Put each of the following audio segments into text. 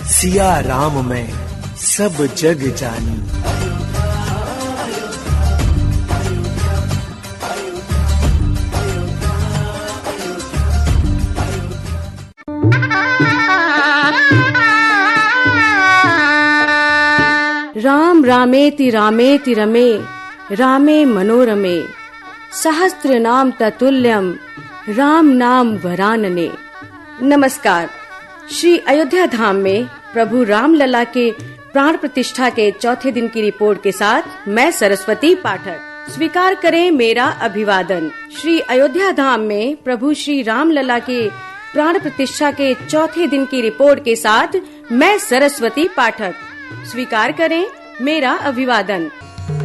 सिया राम में सब जग जानी। राम रामेति रामेति रमे रामे मनोरमे सहस्त्र नाम ततुल्यम राम नाम वरानने। नमस्कार। श्री अयोध्या धाम में प्रभु राम लला के प्राण प्रतिष्ठा के चौथे दिन की रिपोर्ट के साथ मैं सरस्वती पाठक। स्वीकार करें मेरा अभिवादन। श्री अयोध्या धाम में प्रभु श्री राम लला के प्राण प्रतिष्ठा के चौथे दिन की रिपोर्ट के साथ मैं सरस्वती पाठक। स्वीकार करें मेरा अभिवादन।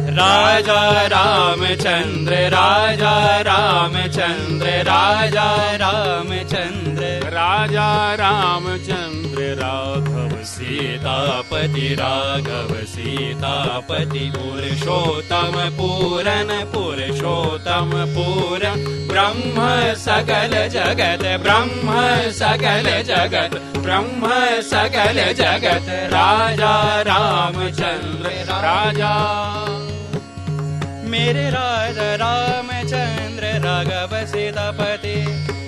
राजा रामचंद्र राजा रामचंद्र राजा रामचंद्र राजा रामचंद्र राघव सीतापति राघव सीतापति पुरुषोत्तम पूरन पुरुषोत्तम पूरन ब्रह्म सकल जगत ब्रह्म सकल जगत ब्रह्म सकल जगत राजा रामचंद्र राजा मेरे राजा रामचंद्र राघव सीतापति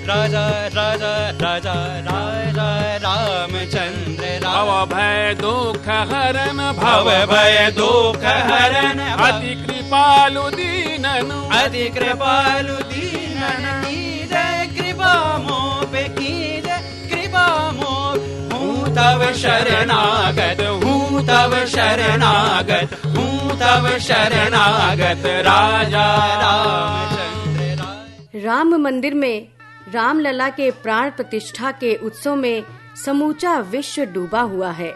राजा राजा राजा राजा रामचंद्र भव भय दुख हरन भव भय दुख हरन अति कृपालु दीनन अति कृपालु दीनन की जय कृपा मोह पे की जय कृपा मोह हूँ तव शरणागत हूँ तव शरणागत हूँ तव शरणागत राजा रामचंद्र। राम मंदिर में रामलला के प्राण प्रतिष्ठा के उत्सव में समूचा विश्व डूबा हुआ है।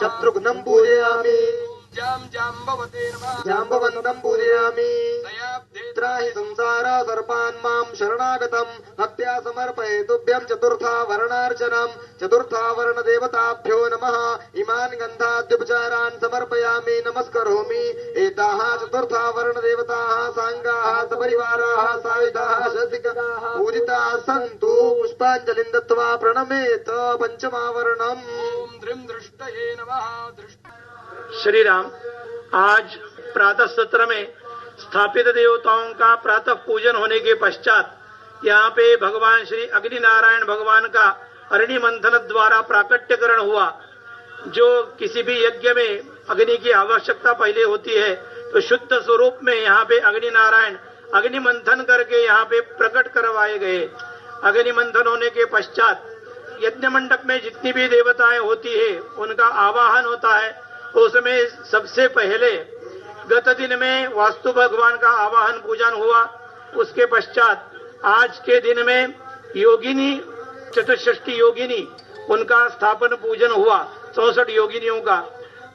शत्रुघ्नं पूजयामि जाम्बवन्तं पूजयामि त्राहि संसार सर्पान् मां शरणागतं हत्या समर्पये तुभ्यं चतुर्था वर्णार्चनं चतुर्था वर्ण देवताभ्यो नमः इमान् गन्धाद्युपचारान् समर्पयामि नमस्करोमि एताः चतुर्था वर्ण देवताः सांगाः सपरिवाराः सायुधाः शस्त्रिकाः पूजिताः सन्तु पुष्पाञ्जलिं दत्त्वा प्रणमेत पंचमावरणम् ओम द्रिं दृष्टये नमः। श्री राम आज प्रातः सत्र में स्थापित देवताओं का प्रातः पूजन होने के पश्चात यहाँ पे भगवान श्री अग्नि नारायण भगवान का अरणि मंथन द्वारा प्राकट्यकरण हुआ। जो किसी भी यज्ञ में अग्नि की आवश्यकता पहले होती है तो शुद्ध स्वरूप में यहाँ पे अग्नि नारायण अग्नि मंथन करके यहाँ पे प्रकट करवाए गए। अग्नि मंथन होने के पश्चात यज्ञ मंडप में जितनी भी देवताएं होती है उनका आवाहन होता है। उसमें सबसे पहले गत दिन में वास्तु भगवान का आवाहन पूजन हुआ। उसके पश्चात आज के दिन में योगिनी चतुष्षष्टि योगिनी उनका स्थापन पूजन हुआ 64 योगिनियों का।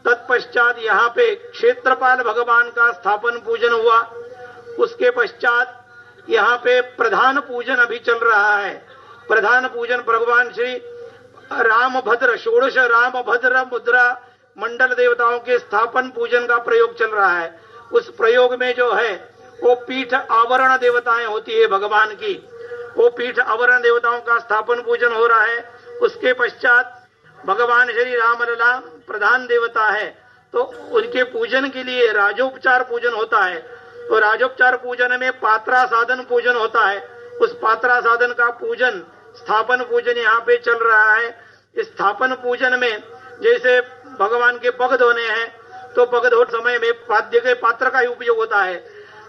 तत्पश्चात यहाँ पे क्षेत्रपाल भगवान का स्थापन पूजन हुआ। उसके पश्चात यहाँ पे प्रधान पूजन अभी चल रहा है। प्रधान पूजन भगवान श्री रामभद्र षोडश रामभद्र मुद्रा मंडल देवताओं के स्थापन पूजन का प्रयोग चल रहा है। उस प्रयोग में जो है वो पीठ आवरण देवताएं होती है भगवान की, वो पीठ आवरण देवताओं का स्थापन पूजन हो रहा है। उसके पश्चात भगवान श्री रामलला प्रधान देवता है तो उनके पूजन के लिए राजोपचार पूजन होता है। तो राजोपचार पूजन में पात्रा साधन पूजन होता है। उस पात्रा साधन का पूजन स्थापन पूजन यहाँ पे चल रहा है। इस स्थापन पूजन में जैसे भगवान के पग धोने हैं तो पग धोते समय में पाद्य के पात्र का ही उपयोग होता है।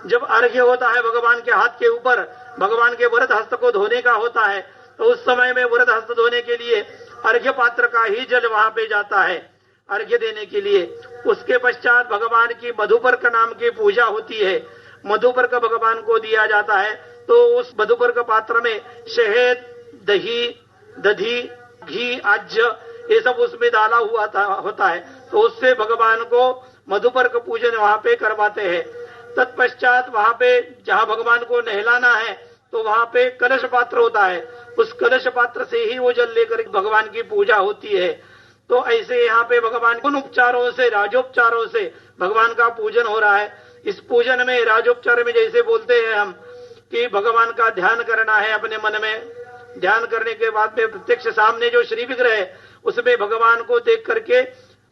जब अर्घ्य होता है भगवान के हाथ के ऊपर भगवान के वरद हस्त को धोने का होता है तो उस समय में वरद हस्त धोने के लिए अर्घ्य पात्र का ही जल वहां पे जाता है अर्घ्य देने के लिए। उसके पश्चात भगवान की मधुपर्क नाम की पूजा होती है। मधुपर्क भगवान को दिया जाता है तो उस मधुपर्क पात्र में शहद दही दधी घी आज्य ये सब उसमें डाला हुआ होता है तो उससे भगवान को मधुपर्क पूजन वहां पे करवाते हैं। तत्पश्चात वहां पे जहां भगवान को नहलाना है तो वहां पे कलश पात्र होता है। उस कलश पात्र से ही वो जल लेकर भगवान की पूजा होती है। तो ऐसे यहाँ पे भगवान उन उपचारों से राजोपचारों से भगवान का पूजन हो रहा है। इस पूजन में राजोपचार में जैसे बोलते हैं हम कि भगवान का ध्यान करना है, अपने मन में ध्यान करने के बाद में प्रत्यक्ष सामने जो श्री विग्रह है उसमें भगवान को देख करके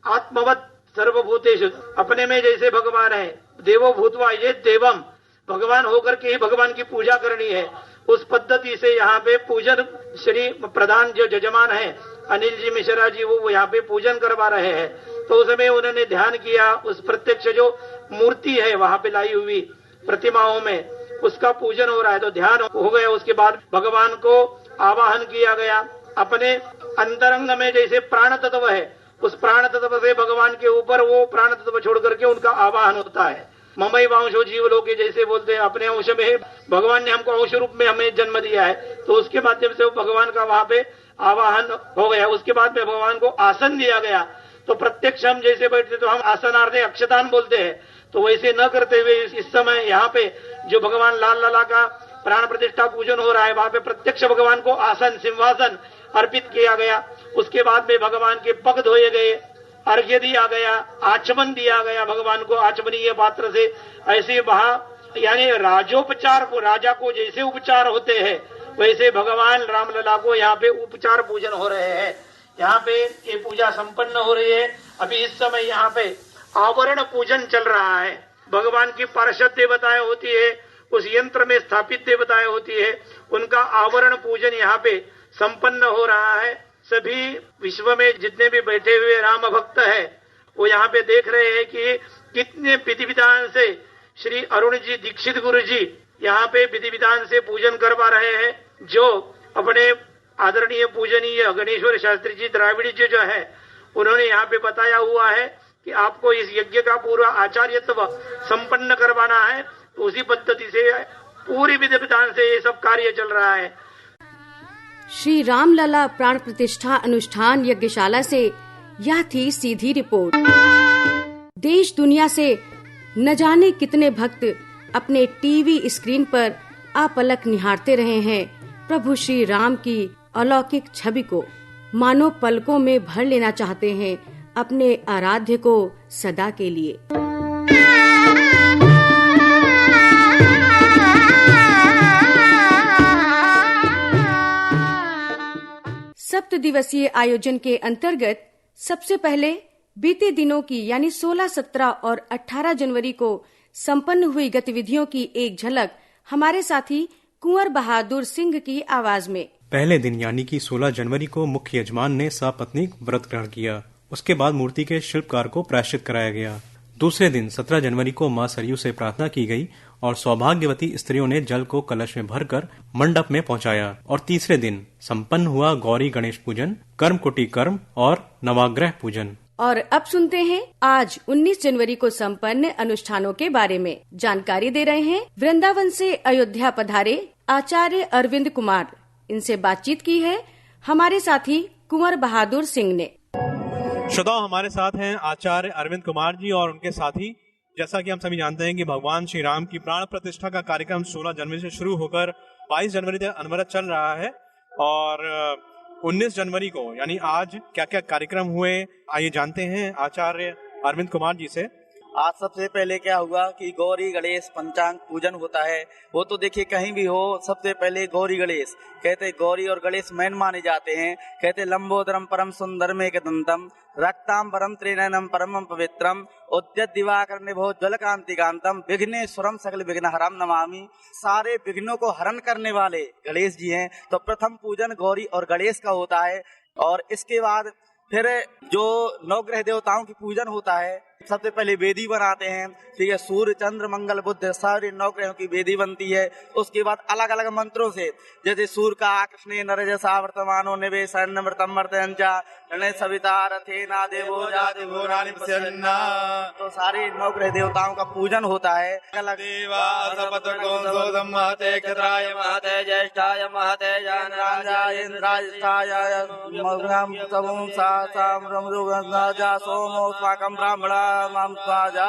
आत्मवत सर्वभूतेषु, अपने में जैसे भगवान है, देवो भूतवा ये देवम, भगवान होकर के ही भगवान की पूजा करनी है। उस पद्धति से यहाँ पे पूजन श्री प्रधान जो जजमान है अनिल जी मिश्रा जी, वो यहाँ पे पूजन करवा रहे हैं। तो उसमें उन्होंने ध्यान किया, उस प्रत्यक्ष जो मूर्ति है वहां पे लाई हुई प्रतिमाओं में, उसका पूजन हो रहा है, तो ध्यान हो गया। उसके बाद भगवान को आवाहन किया गया। अपने अंतरंग में जैसे प्राण तत्व है, उस प्राण तत्व से भगवान के ऊपर वो प्राण तत्व छोड़ करके उनका आवाहन होता है। ममई वांशो जीव लोके जैसे बोलते हैं, अपने अंश में भगवान ने हमको अंश रूप में हमें जन्म दिया है, तो उसके माध्यम से वो भगवान का वहां पे आवाहन हो गया। उसके बाद में भगवान को आसन दिया गया। तो प्रत्यक्ष हम जैसे बैठते तो हम आसनार्थे अक्षतान बोलते हैं, तो वैसे न करते हुए इस समय यहाँ पे जो भगवान लाल लला का प्राण प्रतिष्ठा पूजन हो रहा है, वहां पे प्रत्यक्ष भगवान को आसन सिंहासन अर्पित किया गया। उसके बाद में भगवान के पग धोए गए, अर्घ्य दिया गया, आचमन दिया गया भगवान को आचमनीय पात्र से। ऐसे वहां यानी राजोपचार को, राजा को जैसे उपचार होते हैं वैसे भगवान रामलला को यहाँ पे उपचार पूजन हो रहे हैं। यहाँ पे ये पूजा संपन्न हो रही है। अभी इस समय यहाँ पे आवरण पूजन चल रहा है। भगवान की पार्षद देवताएं होती है, उस यंत्र में स्थापित देवताएं होती है, उनका आवरण पूजन यहाँ पे संपन्न हो रहा है। सभी विश्व में जितने भी बैठे हुए राम भक्त है वो यहाँ पे देख रहे हैं कि कितने विधि विधान से श्री अरुण जी दीक्षित गुरु जी यहाँ पे विधि विधान से पूजन करवा रहे हैं। जो अपने आदरणीय पूजनीय गणेश्वर शास्त्री जी द्राविड़ी जी जो है, उन्होंने यहाँ पे बताया हुआ है कि आपको इस यज्ञ का पूरा आचार्यत्व संपन्न करवाना है। तो उसी पद्धति से पूरी विधि विधान से ये सब कार्य चल रहा है। श्री रामलला प्राण प्रतिष्ठा अनुष्ठान यज्ञशाला से यह थी सीधी रिपोर्ट। देश दुनिया से न जाने कितने भक्त अपने टीवी स्क्रीन पर अपलक निहारते रहे हैं प्रभु श्री राम की अलौकिक छवि को, मानो पलकों में भर लेना चाहते हैं अपने आराध्य को सदा के लिए। सप्त दिवसीय आयोजन के अंतर्गत सबसे पहले बीते दिनों की यानी 16, 17 और 18 जनवरी को संपन्न हुई गतिविधियों की एक झलक हमारे साथी कुंवर बहादुर सिंह की आवाज में। पहले दिन यानी कि 16 जनवरी को मुख्य यजमान ने सपत्नीक व्रत ग्रहण किया। उसके बाद मूर्ति के शिल्पकार को प्रायश्चित कराया गया। दूसरे दिन 17 जनवरी को मां सरयू से प्रार्थना की गई और सौभाग्यवती स्त्रियों ने जल को कलश में भरकर मंडप में पहुंचाया। और तीसरे दिन संपन्न हुआ गौरी गणेश पूजन, कर्म कुटी कर्म और नवाग्रह पूजन। और अब सुनते हैं आज 19 जनवरी को संपन्न अनुष्ठानों के बारे में। जानकारी दे रहे हैं वृंदावन से अयोध्या पधारे आचार्य अरविंद कुमार। इनसे बातचीत की है हमारे साथी कुंवर बहादुर सिंह ने। श्रोताओ, हमारे साथ हैं आचार्य अरविंद कुमार जी और उनके साथी। जैसा कि हम सभी जानते हैं कि भगवान श्री राम की प्राण प्रतिष्ठा का कार्यक्रम 16 जनवरी से शुरू होकर 22 जनवरी तक अनवरत चल रहा है। और 19 जनवरी को यानी आज क्या क्या कार्यक्रम हुए, आइए जानते हैं आचार्य अरविंद कुमार जी से। आज सबसे पहले क्या हुआ कि गौरी गणेश पंचांग पूजन होता है। वो तो देखिए कहीं भी हो, सबसे पहले गौरी गणेश कहते, गौरी और गणेश मैन माने जाते हैं। कहते लंबोदरम परम सुंदर में दंतम रक्तांबरम त्रिनयनम परमम पवित्रम उद्यत दिवाकर निभो ज्वल कांति कांतम विघ्नेश्वरम सकल विघ्न हरम नमामि। सारे विघ्नों को हरण करने वाले गणेश जी हैं। तो प्रथम पूजन गौरी और गणेश का होता है। और इसके बाद फिर जो नवग्रह देवताओं की पूजन होता है, सबसे पहले वेदी बनाते हैं। ठीक है, सूर्य चंद्र मंगल बुध सारे नवग्रहों की वेदी बनती है। उसके बाद अलग अलग मंत्रों से, जैसे सूर्य का आकृष्णे नरजसा वर्तमानो निवेशन नमृतम वर्तयंचा गणेश सविता रथेना देवो जाति घोरानि प्रसन्ना, तो सारे नवग्रह देवताओं का पूजन होता है। अलग देवा सपतको सोदम महते क्षत्राय महते ज्येष्ठाय महते जानराजाय इंद्राय मधुरम तवं सा साम रमरुगंधा सोमो स्वाकं ब्राह्मणा मम स्वाजा।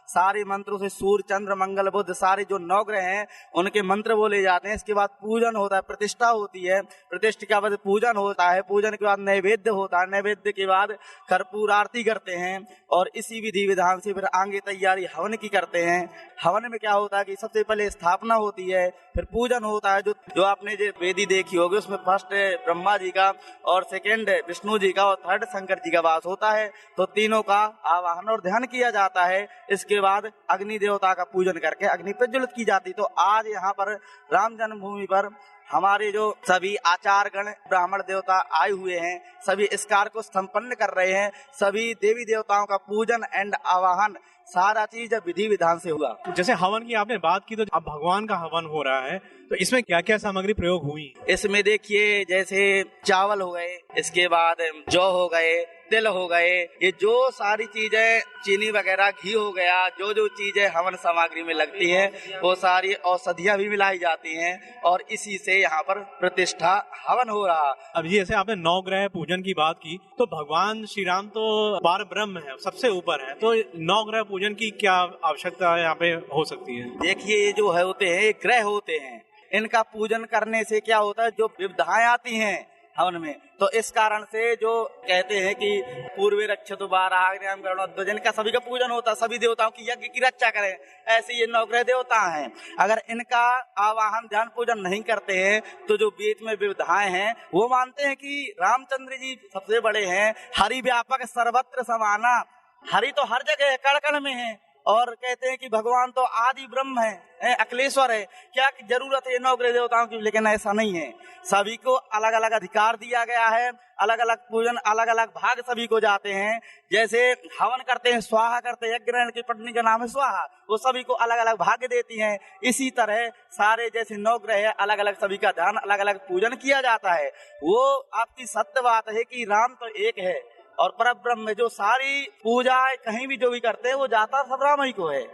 सारे मंत्रों से सूर्य चंद्र मंगल बुध सारे जो 9 ग्रह हैं उनके मंत्र बोले जाते हैं। इसके बाद पूजन होता है, प्रतिष्ठा होती है, प्रतिष्ठा के बाद पूजन होता है, पूजन के बाद नैवेद्य होता है, नैवेद्य के बाद कर्पूर आरती करते हैं और इसी विधि विधान से फिर आगे तैयारी हवन की करते हैं। हवन में क्या होता है कि सबसे पहले स्थापना होती है, फिर पूजन होता है। जो आपने जो वेदी देखी होगी उसमें फर्स्ट ब्रह्मा जी का और सेकंड विष्णु जी का और थर्ड शंकर जी का वास होता है। तो तीनों का आवाहन और ध्यान किया जाता है। इसके बाद अग्नि देवता का पूजन करके अग्नि प्रज्वलित की जाती। तो आज यहाँ पर राम जन्मभूमि पर हमारे जो सभी आचार्यगण ब्राह्मण देवता आए हुए हैं, सभी इस कार्य को संपन्न कर रहे हैं। सभी देवी देवताओं का पूजन एंड आवाहन सारा चीज विधि विधान से हुआ। जैसे हवन की आपने बात की, तो अब भगवान का हवन हो रहा है, तो इसमें क्या क्या सामग्री प्रयोग हुई? इसमें देखिए जैसे चावल हो गए, इसके बाद जौ हो गए, तिल हो गए, ये जो सारी चीजें, चीनी वगैरह, घी हो गया, जो जो चीजें हवन सामग्री में लगती हैं वो सारी औषधियां भी मिलाई जाती हैं और इसी से यहाँ पर प्रतिष्ठा हवन हो रहा। अब ये जैसे आपने 9 ग्रह पूजन की बात की, तो भगवान श्री राम तो पार ब्रह्म है, सबसे ऊपर है, तो 9 ग्रह पूजन की क्या आवश्यकता यहाँ पे हो सकती है? देखिए ये जो है होते हैं ग्रह होते हैं, इनका पूजन करने से क्या होता है, जो विविधाएं आती हैं हवन में, तो इस कारण से जो कहते हैं कि पूर्वे रक्षतु बाराग्नियाम गरुड़ध्वज, इनका सभी का पूजन होता है, सभी देवताओं की यज्ञ की रक्षा करें। ऐसे ये 9 ग्रह देवता हैं, अगर इनका आवाहन ध्यान पूजन नहीं करते हैं तो जो बीच में विविधाएं हैं वो मानते हैं कि रामचंद्र जी सबसे बड़े हैं, हरि व्यापक सर्वत्र समाना, हरि तो हर जगह है, कण कण में है, और कहते हैं कि भगवान तो आदि ब्रह्म है, अखिलेश्वर है। क्या जरूरत है 9 ग्रह देवताओं की? लेकिन ऐसा नहीं है, सभी को अलग अलग अधिकार दिया गया है, अलग अलग पूजन, अलग अलग भाग सभी को जाते हैं। जैसे हवन करते हैं, स्वाहा करते हैं, यज्ञ ग्रहण की पत्नी का नाम है स्वाहा, वो सभी को अलग अलग भाग्य देती हैं। इसी तरह सारे जैसे 9 ग्रह है, अलग अलग सभी का ध्यान, अलग अलग पूजन किया जाता है। वो आपकी सत्य बात है कि राम तो एक है और परब्रह्म में जो सारी पूजा कहीं भी जो भी करते हैं वो जाता सब राम ही को है।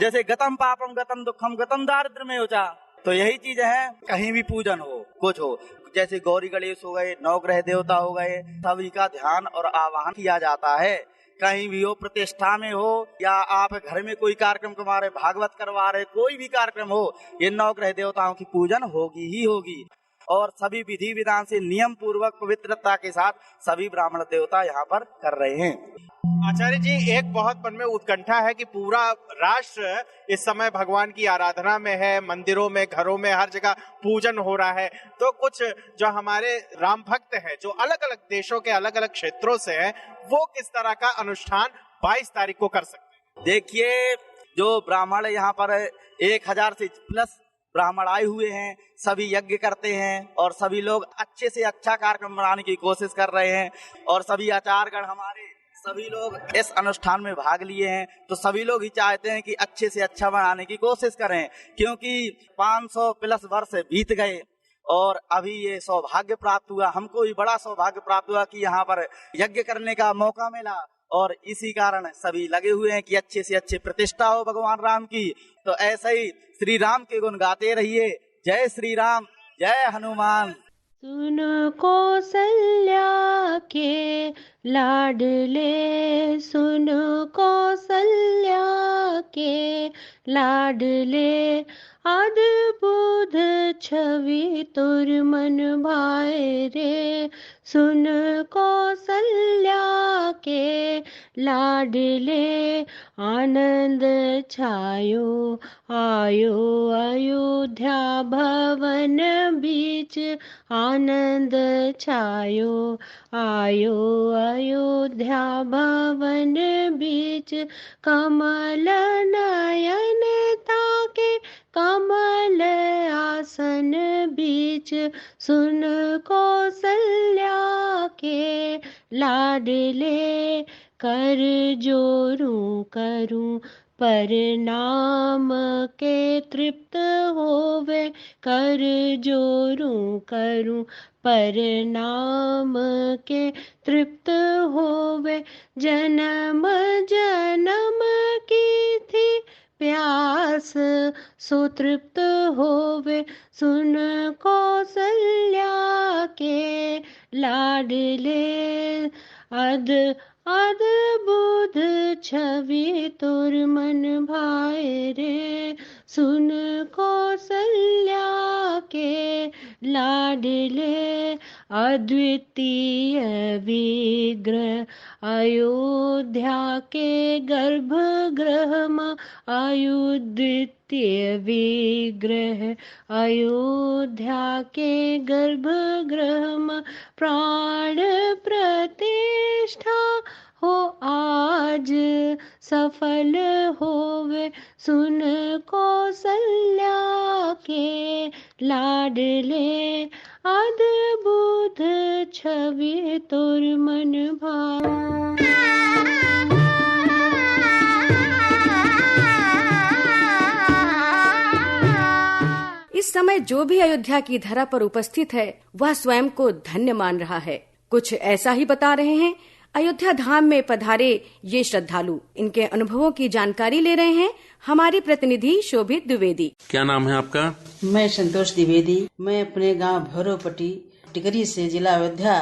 जैसे गतम पापम गतम दुखम गतम दारिद्र में होचा, तो यही चीज है, कहीं भी पूजन हो कुछ हो, जैसे गौरी गणेश हो गए, 9 ग्रह देवता हो गए, सभी का ध्यान और आवाहन किया जाता है। कहीं भी हो, प्रतिष्ठा में हो या आप घर में कोई कार्यक्रम करवा रहे, भागवत करवा रहे, कोई भी कार्यक्रम हो, ये 9 ग्रह देवताओं की पूजन होगी ही होगी। और सभी विधि विधान से नियम पूर्वक पवित्रता के साथ सभी ब्राह्मण देवता यहाँ पर कर रहे हैं। आचार्य जी, एक बहुत मन में उत्कंठा है कि पूरा राष्ट्र इस समय भगवान की आराधना में है, मंदिरों में, घरों में, हर जगह पूजन हो रहा है, तो कुछ जो हमारे राम भक्त हैं, जो अलग अलग देशों के अलग अलग क्षेत्रों से हैं, वो किस तरह का अनुष्ठान 22 तारीख को कर सकते हैं? देखिए जो ब्राह्मण यहाँ पर 1000 से प्लस ब्राह्मण आए हुए हैं, सभी यज्ञ करते हैं और सभी लोग अच्छे से अच्छा कार्यक्रम बनाने की कोशिश कर रहे हैं और सभी आचार्यगण हमारे सभी लोग इस अनुष्ठान में भाग लिए हैं। तो सभी लोग ही चाहते हैं कि अच्छे से अच्छा बनाने की कोशिश करें, क्योंकि 500 प्लस वर्ष बीत गए और अभी ये सौभाग्य प्राप्त हुआ, हमको भी बड़ा सौभाग्य प्राप्त हुआ कि यहाँ पर यज्ञ करने का मौका मिला और इसी कारण सभी लगे हुए हैं कि अच्छे से अच्छे प्रतिष्ठा हो भगवान राम की। तो ऐसे ही श्री राम के गुण गाते रहिए। जय श्री राम, जय हनुमान। सुन कौसल्या के लाडले, सुन कौसल्या के लाडले, अद्भुत छवि तुर मन भाए रे। सुन कौसल्या के लाडले, आनंद छायो आयो अयोध्या भवन बीच, आनंद छायो आयो अयोध्या भवन बीच। कमल नयन ताके कमल आसन बीच, सुन कौसल्या के लाडले। कर जोरूं करूं परनाम के तृप्त होवे, कर जोरूं करूं परनाम के तृप्त होवे। जन्म जन्म की थी प्यास सो तृप्त होवे, सुन कौसल्या के लाडले। अद अद्भुत छवि तुर मन भाए रे। सुन कौसल्या के लाडले अद्वितीय विग्रह अयोध्या के गर्भगृह में अद्वितीय विग्रह अयोध्या के गर्भगृह में प्राण प्रतिष्ठा हो आज सफल होवे। सुन कौसल्या के लाडले अद्भुत छवि तुर मन भाए। इस समय जो भी अयोध्या की धरा पर उपस्थित है वह स्वयं को धन्य मान रहा है। कुछ ऐसा ही बता रहे हैं अयोध्या धाम में पधारे ये श्रद्धालु। इनके अनुभवों की जानकारी ले रहे हैं हमारी प्रतिनिधि शोभित द्विवेदी। क्या नाम है आपका? मैं संतोष द्विवेदी। मैं अपने गांव भैरवपट्टी टिकरी से जिला अयोध्या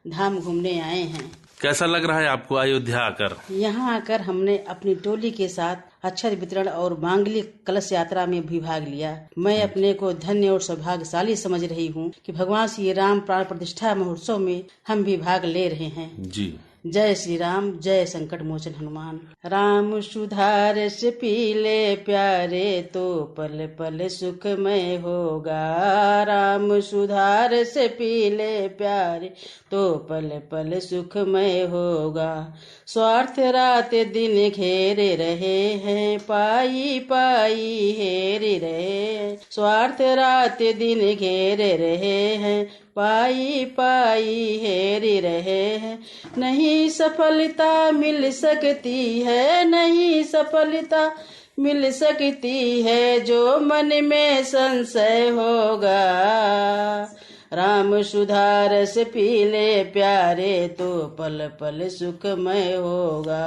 धाम घूमने आए हैं। कैसा लग रहा है आपको अयोध्या आकर? यहाँ आकर हमने अपनी टोली के साथ अक्षर वितरण और मांगलिक कलश यात्रा में भी भाग लिया। मैं अपने को धन्य और सौभाग्यशाली समझ रही हूँ कि भगवान श्री राम प्राण प्रतिष्ठा महोत्सव में हम भी भाग ले रहे हैं। जी। जय श्री राम, जय संकट मोचन हनुमान। राम सुधार से पीले प्यारे तो पल पल सुखमय होगा। राम सुधार से पीले प्यारे तो पल पल सुखमय होगा। स्वार्थ रात दिन घेरे रहे हैं, पाई पाई हेरे रहे। स्वार्थ रात दिन घेरे रहे हैं, पाई पाई हेरी रहे हैं। नहीं सफलता मिल सकती है, नहीं सफलता मिल सकती है जो मन में संशय होगा। राम सुधार से पीले प्यारे तो पल पल सुखमय होगा।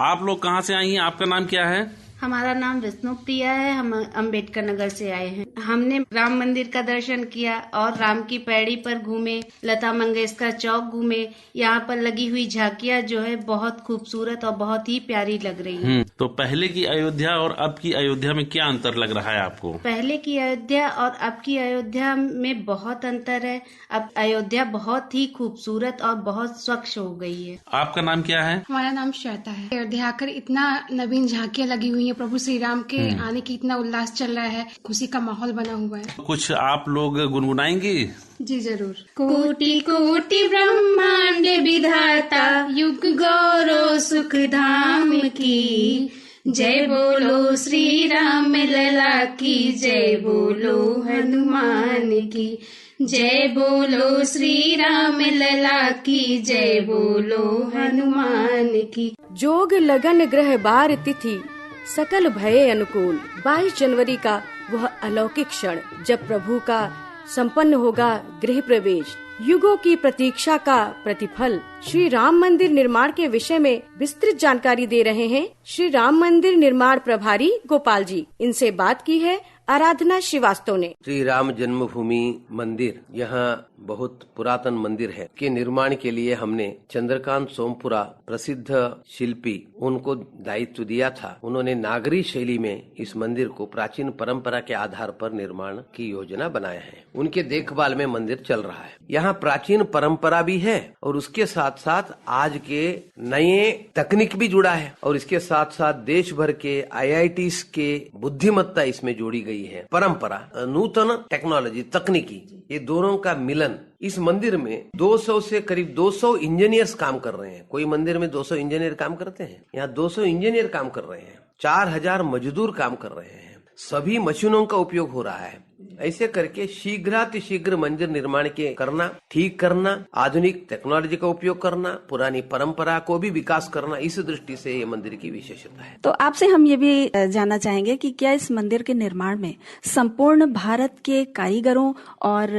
आप लोग कहाँ से आई हैं? आपका नाम क्या है? हमारा नाम विष्णु प्रिया है। हम अम्बेडकर नगर से आए हैं। हमने राम मंदिर का दर्शन किया और राम की पैड़ी पर घूमे, लता मंगेशकर चौक घूमे। यहाँ पर लगी हुई झांकियाँ जो है बहुत खूबसूरत और बहुत ही प्यारी लग रही है। तो पहले की अयोध्या और अब की अयोध्या में क्या अंतर लग रहा है आपको? पहले की अयोध्या और अब की अयोध्या में बहुत अंतर है। अब अयोध्या बहुत ही खूबसूरत और बहुत स्वच्छ हो गई है। आपका नाम क्या है? हमारा नाम श्वेता है। अयोध्या आकर इतना नवीन झांकियाँ लगी हुई है, प्रभु श्री राम के आने की इतना उल्लास चल रहा है, खुशी का माहौल बना हुआ है। कुछ आप लोग गुनगुनाएंगी? जी जरूर। कोटि कोटि ब्रह्मांड विधाता, युग गौरव सुख धाम की जय बोलो। श्री राम लला की जय बोलो, हनुमान की जय बोलो। श्री राम लला की जय बोलो, हनुमान की। जोग लगन ग्रह बार तिथि सकल भये अनुकूल। 22 जनवरी का वह अलौकिक क्षण जब प्रभु का संपन्न होगा गृह प्रवेश, युगों की प्रतीक्षा का प्रतिफल। श्री राम मंदिर निर्माण के विषय में विस्तृत जानकारी दे रहे हैं श्री राम मंदिर निर्माण प्रभारी गोपाल जी। इनसे बात की है आराधना श्रीवास्तव ने। श्री राम जन्मभूमि मंदिर यहाँ बहुत पुरातन मंदिर है के निर्माण के लिए हमने चंद्रकांत सोमपुरा प्रसिद्ध शिल्पी उनको दायित्व दिया था। उन्होंने नागरी शैली में इस मंदिर को प्राचीन परंपरा के आधार पर निर्माण की योजना बनाया है। उनके देखभाल में मंदिर चल रहा है। यहाँ प्राचीन परंपरा भी है और उसके साथ साथ आज के नए तकनीक भी जुड़ा है और इसके साथ साथ देश भर के IITs के बुद्धिमत्ता इसमें जोड़ी गई है। परंपरा, नूतन टेक्नोलॉजी, तकनीकी, ये दोनों का मिलन। इस मंदिर में 200 से करीब 200 इंजीनियर्स काम कर रहे हैं। कोई मंदिर में 200 इंजीनियर काम करते हैं, यहाँ 200 इंजीनियर काम कर रहे हैं। 4000 मजदूर काम कर रहे हैं। सभी मशीनों का उपयोग हो रहा है। ऐसे करके शीघ्रातिशीघ्र मंदिर निर्माण के करना, ठीक करना, आधुनिक टेक्नोलॉजी का उपयोग करना, पुरानी परंपरा को भी विकास करना, इस दृष्टि से ये मंदिर की विशेषता है। तो आपसे हम ये भी जानना चाहेंगे कि क्या इस मंदिर के निर्माण में संपूर्ण भारत के कारीगरों और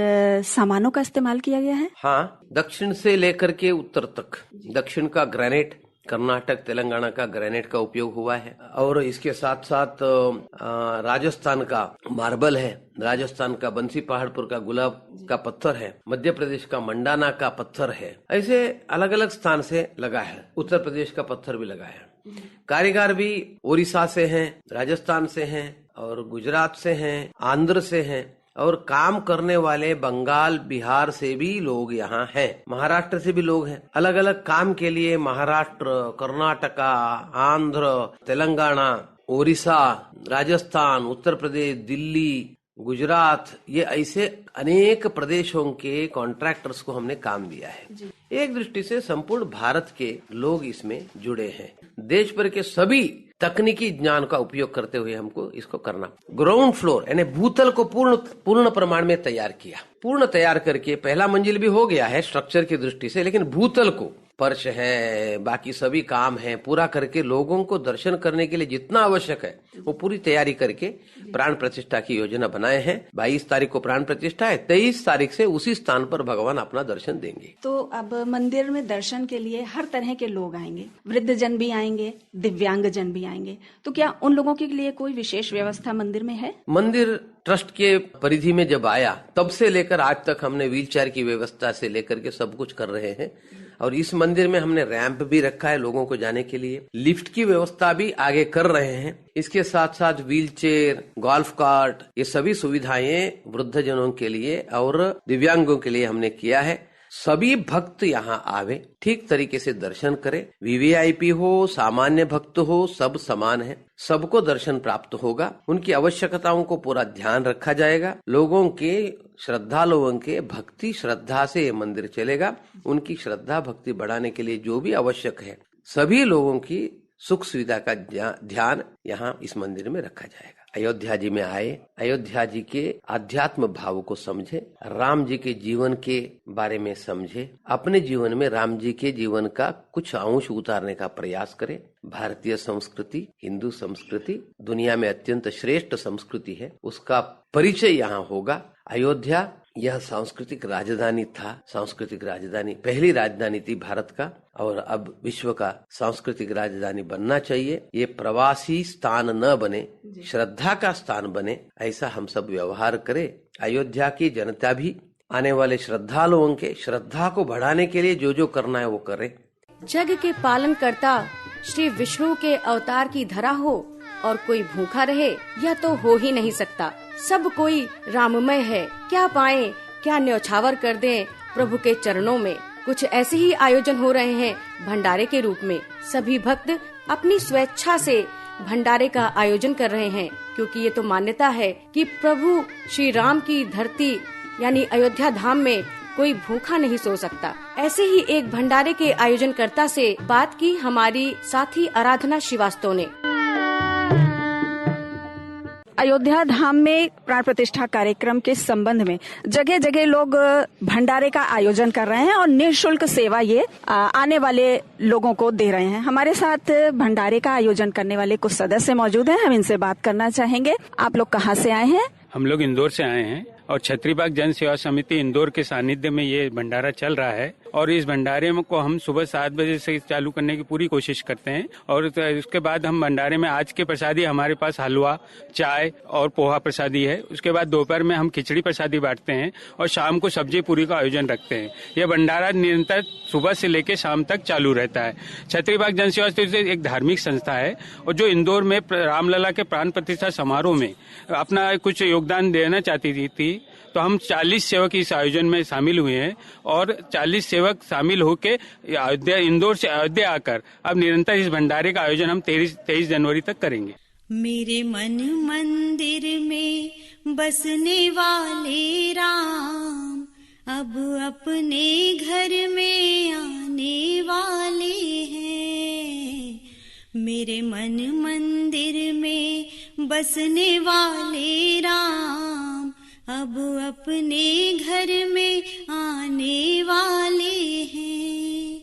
सामानों का इस्तेमाल किया गया है? हाँ, दक्षिण से लेकर के उत्तर तक। दक्षिण का ग्रेनाइट, कर्नाटक तेलंगाना का ग्रेनाइट का उपयोग हुआ है, और इसके साथ साथ राजस्थान का मार्बल है, राजस्थान का बंसी पहाड़पुर का गुलाब का पत्थर है, मध्य प्रदेश का मंडाना का पत्थर है। ऐसे अलग अलग स्थान से लगा है। उत्तर प्रदेश का पत्थर भी लगा है। कारीगर भी ओडिशा से हैं, राजस्थान से हैं, और गुजरात से हैं, आंध्र से हैं, और काम करने वाले बंगाल बिहार से भी लोग यहाँ हैं, महाराष्ट्र से भी लोग हैं। अलग अलग काम के लिए महाराष्ट्र, कर्नाटका, आंध्र, तेलंगाना, ओडिशा, राजस्थान, उत्तर प्रदेश, दिल्ली, गुजरात, ये ऐसे अनेक प्रदेशों के कॉन्ट्रैक्टर्स को हमने काम दिया है। एक दृष्टि से संपूर्ण भारत के लोग इसमें जुड़े हैं। देश भर के सभी तकनीकी ज्ञान का उपयोग करते हुए हमको इसको करना। ग्राउंड फ्लोर यानी भूतल को पूर्ण प्रमाण में तैयार किया। पूर्ण तैयार करके पहला मंजिल भी हो गया है स्ट्रक्चर की दृष्टि से, लेकिन भूतल को, फर्श है, बाकी सभी काम है, पूरा करके लोगों को दर्शन करने के लिए जितना आवश्यक है वो पूरी तैयारी करके प्राण प्रतिष्ठा की योजना बनाए हैं। 22 तारीख को प्राण प्रतिष्ठा है, 23 तारीख से उसी स्थान पर भगवान अपना दर्शन देंगे। तो अब मंदिर में दर्शन के लिए हर तरह के लोग आएंगे, वृद्ध जन भी आएंगे, दिव्यांग जन भी आएंगे, तो क्या उन लोगों के लिए कोई विशेष व्यवस्था मंदिर में है? मंदिर ट्रस्ट के परिधि में जब आया तब से लेकर आज तक हमने व्हीलचेयर की व्यवस्था से लेकर के सब कुछ कर रहे हैं। और इस मंदिर में हमने रैंप भी रखा है लोगों को जाने के लिए, लिफ्ट की व्यवस्था भी आगे कर रहे हैं। इसके साथ साथ व्हीलचेयर, गोल्फ कार्ट, ये सभी सुविधाएं वृद्धजनों के लिए और दिव्यांगों के लिए हमने किया है। सभी भक्त यहाँ आवे, ठीक तरीके से दर्शन करें। वीवीआईपी हो, सामान्य भक्त हो, सब समान है, सबको दर्शन प्राप्त होगा। उनकी आवश्यकताओं को पूरा ध्यान रखा जाएगा। लोगों के, श्रद्धालुओं के भक्ति श्रद्धा से ये मंदिर चलेगा। उनकी श्रद्धा भक्ति बढ़ाने के लिए जो भी आवश्यक है, सभी लोगों की सुख सुविधा का ध्यान यहाँ इस मंदिर में रखा जाएगा। अयोध्या जी में आए, अयोध्या जी के आध्यात्म भाव को समझे, राम जी के जीवन के बारे में समझे, अपने जीवन में राम जी के जीवन का कुछ अंश उतारने का प्रयास करें। भारतीय संस्कृति, हिंदू संस्कृति दुनिया में अत्यंत श्रेष्ठ संस्कृति है, उसका परिचय यहाँ होगा। अयोध्या यह सांस्कृतिक राजधानी था, सांस्कृतिक राजधानी, पहली राजधानी थी भारत का, और अब विश्व का सांस्कृतिक राजधानी बनना चाहिए। ये प्रवासी स्थान न बने, श्रद्धा का स्थान बने, ऐसा हम सब व्यवहार करें। अयोध्या की जनता भी आने वाले श्रद्धालुओं के श्रद्धा को बढ़ाने के लिए जो जो करना है वो करे। जग के पालन करता श्री विष्णु के अवतार की धरा हो और कोई भूखा रहे, यह तो हो ही नहीं सकता। सब कोई राममय है, क्या पाएं, क्या न्यौछावर कर दें प्रभु के चरणों में। कुछ ऐसे ही आयोजन हो रहे हैं भंडारे के रूप में। सभी भक्त अपनी स्वेच्छा से भंडारे का आयोजन कर रहे हैं, क्योंकि ये तो मान्यता है कि प्रभु श्री राम की धरती यानी अयोध्या धाम में कोई भूखा नहीं सो सकता। ऐसे ही एक भंडारे के आयोजनकर्ता से बात की हमारी साथी आराधना श्रीवास्तव ने। अयोध्या धाम में प्राण प्रतिष्ठा कार्यक्रम के संबंध में जगह जगह लोग भंडारे का आयोजन कर रहे हैं और निःशुल्क सेवा ये आने वाले लोगों को दे रहे हैं। हमारे साथ भंडारे का आयोजन करने वाले कुछ सदस्य मौजूद हैं, हम इनसे बात करना चाहेंगे। आप लोग कहाँ से आए हैं? हम लोग इंदौर से आए हैं और छत्रीबाग जन सेवा समिति इंदौर के सानिध्य में ये भंडारा चल रहा है, और इस भंडारे को हम सुबह 7 बजे से चालू करने की पूरी कोशिश करते हैं। और उसके बाद हम भंडारे में आज के प्रसादी हमारे पास हलवा, चाय और पोहा प्रसादी है। उसके बाद दोपहर में हम खिचड़ी प्रसादी बांटते हैं और शाम को सब्जी पूरी का आयोजन रखते हैं। यह भंडारा निरंतर सुबह से लेकर शाम तक चालू रहता है। छत्रीबाग जन सेवा समिति एक धार्मिक संस्था है और जो इंदौर में रामलला के प्राण प्रतिष्ठा समारोह में अपना कुछ योगदान देना चाहती थी, तो हम 40 सेवक इस आयोजन में शामिल हुए हैं और 40 सेवक शामिल होकर अयोध्या, इंदौर से अयोध्या आकर अब निरंतर इस भंडारे का आयोजन हम 23 जनवरी तक करेंगे। मेरे मन मंदिर में बसने वाले राम अब अपने घर में आने वाले हैं। मेरे मन मंदिर में बसने वाले राम अब अपने घर में आने वाले हैं।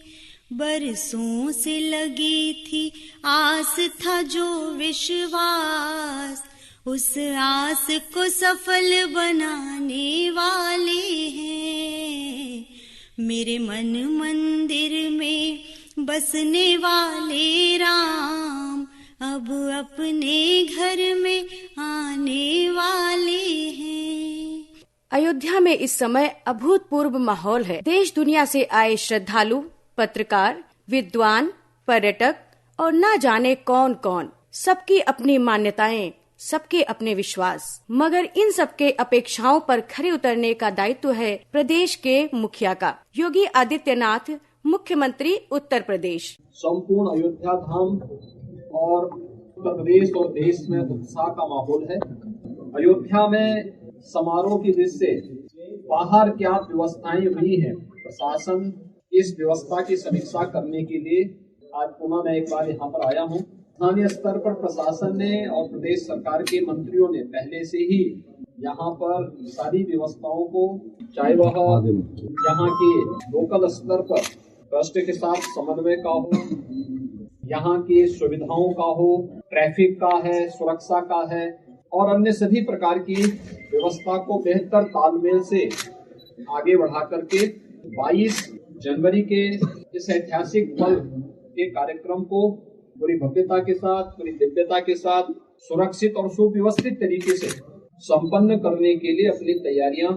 बरसों से लगी थी आस, था जो विश्वास, उस आस को सफल बनाने वाले हैं। मेरे मन मंदिर में बसने वाले राम अब अपने घर में आने वाले हैं। अयोध्या में इस समय अभूतपूर्व माहौल है। देश दुनिया से आए श्रद्धालु, पत्रकार, विद्वान, पर्यटक और न जाने कौन कौन, सबकी अपनी मान्यताएं, सबके अपने विश्वास, मगर इन सबके अपेक्षाओं पर खरे उतरने का दायित्व है प्रदेश के मुखिया का। योगी आदित्यनाथ, मुख्यमंत्री उत्तर प्रदेश। संपूर्ण अयोध्या धाम और उत्तर प्रदेश और देश में उत्साह का माहौल है। अयोध्या में समारोह की दृष्टि से बाहर क्या व्यवस्थाएं हुई हैं, प्रशासन इस व्यवस्था की समीक्षा करने के लिए आज पुनः मैं एक बार यहाँ पर आया हूँ। स्थानीय स्तर पर प्रशासन ने और प्रदेश सरकार के मंत्रियों ने पहले से ही यहाँ पर सारी व्यवस्थाओं को, चाहे वह यहाँ के लोकल स्तर पर ट्रस्ट के साथ समन्वय का हो, यहाँ की सुविधाओं का हो, ट्रैफिक का है, सुरक्षा का है और अन्य सभी प्रकार की व्यवस्था को बेहतर तालमेल से आगे बढ़ा करके 22 जनवरी के इस ऐतिहासिक पल के कार्यक्रम को पूरी भव्यता के साथ, पूरी दिव्यता के साथ, सुरक्षित और सुव्यवस्थित तरीके से संपन्न करने के लिए अपनी तैयारियां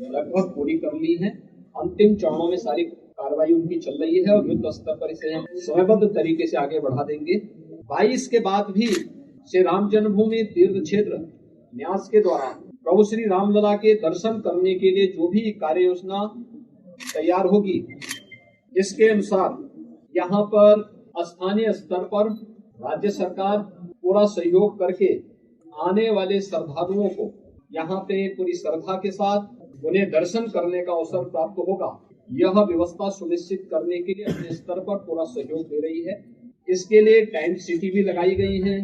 लगभग पूरी कर ली हैं। अंतिम चरणों में सारी कार्रवाई उनकी चल रही है और युद्ध स्तर पर इसे हम समयबद्ध तरीके से आगे बढ़ा देंगे। 22 के बाद भी श्री राम जन्मभूमि तीर्थ क्षेत्र न्यास के द्वारा प्रभु श्री रामलला के दर्शन करने के लिए जो भी कार्य योजना तैयार होगी, इसके अनुसार यहाँ पर स्थानीय स्तर पर राज्य सरकार पूरा सहयोग करके आने वाले श्रद्धालुओं को यहाँ पे पूरी श्रद्धा के साथ उन्हें दर्शन करने का अवसर प्राप्त होगा। यह व्यवस्था सुनिश्चित करने के लिए अपने स्तर पर पूरा सहयोग दे रही है। इसके लिए टेंट सिटी भी लगाई गई है,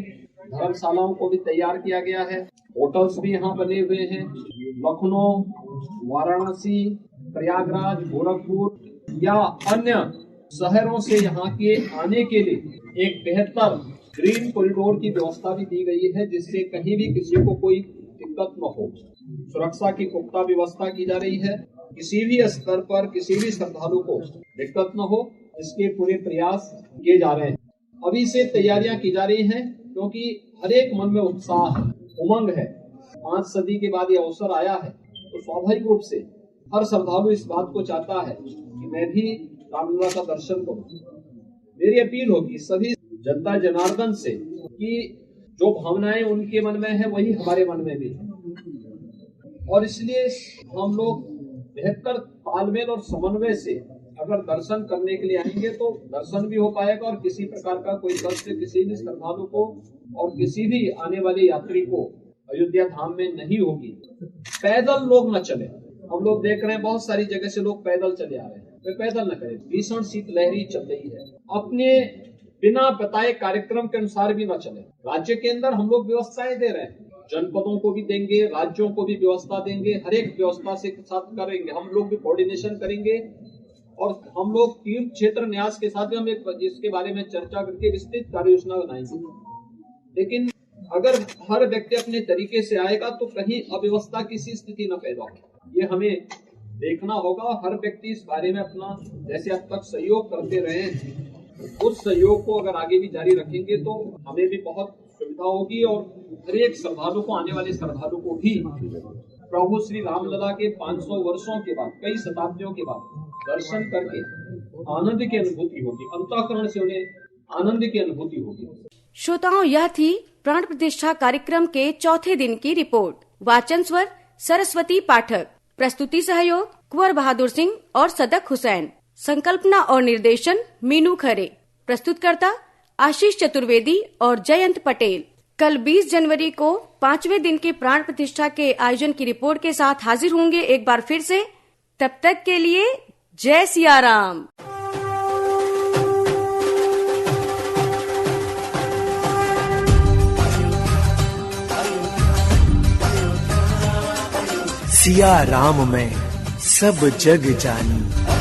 धर्मशालाओं को भी तैयार किया गया है, होटल्स भी यहाँ बने हुए हैं। लखनऊ, वाराणसी, प्रयागराज, गोरखपुर या अन्य शहरों से यहाँ के आने के लिए एक बेहतर ग्रीन कॉरिडोर की व्यवस्था भी दी गई है, जिससे कहीं भी किसी को कोई दिक्कत न हो। सुरक्षा की पुख्ता व्यवस्था की जा रही है, किसी भी स्तर पर किसी भी श्रद्धालु को दिक्कत न हो, इसके पूरे प्रयास किए जा रहे हैं। अभी से तैयारियां की जा रही हैं, क्योंकि हर एक मन में उत्साह है, उमंग है। 5 सदी के बाद ये अवसर आया है, तो स्वाभाविक रूप से हर श्रद्धालु इस बात को चाहता है कि मैं भी रामलला का दर्शन करूं। मेरी अपील होगी सभी जनता जनार्दन से कि जो भावनाएं उनके मन में है वही हमारे मन में भी है, और इसलिए हम लोग बेहतर तालमेल और समन्वय से अगर दर्शन करने के लिए आएंगे तो दर्शन भी हो पाएगा और किसी प्रकार का कोई कष्ट किसी भी श्रद्धालु को और किसी भी आने वाले यात्री को अयोध्या धाम में नहीं होगी। पैदल लोग न चले। हम लोग देख रहे हैं बहुत सारी जगह से लोग पैदल चले आ रहे हैं, वे पैदल न करें। भीषण शीतलहरी चल रही है, अपने बिना बताए कार्यक्रम के अनुसार भी न चले। राज्य के अंदर हम लोग व्यवस्थाएं दे रहे हैं, जनपदों को भी देंगे, राज्यों को भी व्यवस्था देंगे, हर एक व्यवस्था से साथ करेंगे। हम लोग भी कोऑर्डिनेशन करेंगे और हम लोग तीर्थ क्षेत्र न्यास के साथ भी हम इसके बारे में चर्चा करके विस्तृत कार्य योजना बनाएंगे। लेकिन अगर हर व्यक्ति अपने तरीके से आएगा तो कहीं अव्यवस्था किसी स्थिति न पैदा हो, ये हमें देखना होगा। हर व्यक्ति इस बारे में अपना जैसे अब तक सहयोग करते रहे हैं, उस सहयोग को अगर आगे भी जारी रखेंगे तो हमें भी बहुत सुविधा होगी और हर एक श्रद्धालु को, आने वाले श्रद्धालु को भी प्रभु श्री रामलला के 500 वर्षों के बाद, कई शताब्दियों के बाद दर्शन करके आनंद की अनुभूति होगी, अंतःकरण से उन्हें आनंद की अनुभूति होगी। श्रोताओं, यह थी प्राण प्रतिष्ठा कार्यक्रम के चौथे दिन की रिपोर्ट। वाचन स्वर सरस्वती पाठक, प्रस्तुति सहयोग कुंवर बहादुर सिंह और सदक हुसैन, संकल्पना और निर्देशन मीनू खरे, प्रस्तुतकर्ता आशीष चतुर्वेदी और जयंत पटेल। कल 20 जनवरी को 5वें दिन के प्राण प्रतिष्ठा के आयोजन की रिपोर्ट के साथ हाजिर होंगे एक बार फिर से। तब तक के लिए जय सिया राम। सिया राम में सब जग जानी।